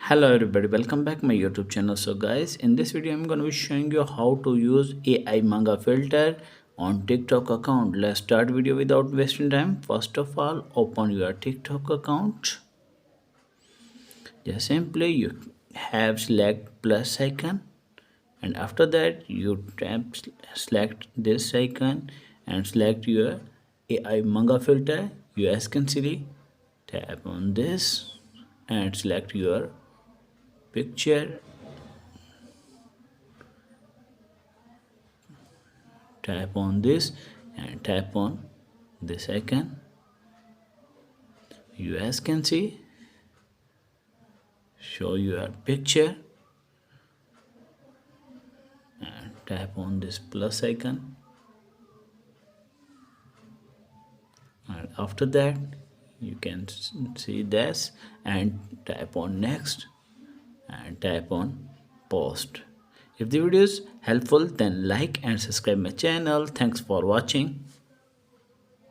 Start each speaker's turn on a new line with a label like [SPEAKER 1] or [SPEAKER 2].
[SPEAKER 1] Hello everybody, welcome back my YouTube channel. So guys, in this video I'm going to be showing you how to use AI manga filter on TikTok account. Let's start video without wasting time. First of all, open your TikTok account. Just simply you have select plus icon, and after that you tap select this icon and select your AI manga filter. You as can see, tap on this and select your picture. Tap on this and tap on this icon. You as can see, show your picture and tap on this plus icon, and after that you can see this and tap on next and tap on post. If the video is helpful, then like and subscribe my channel. Thanks for watching.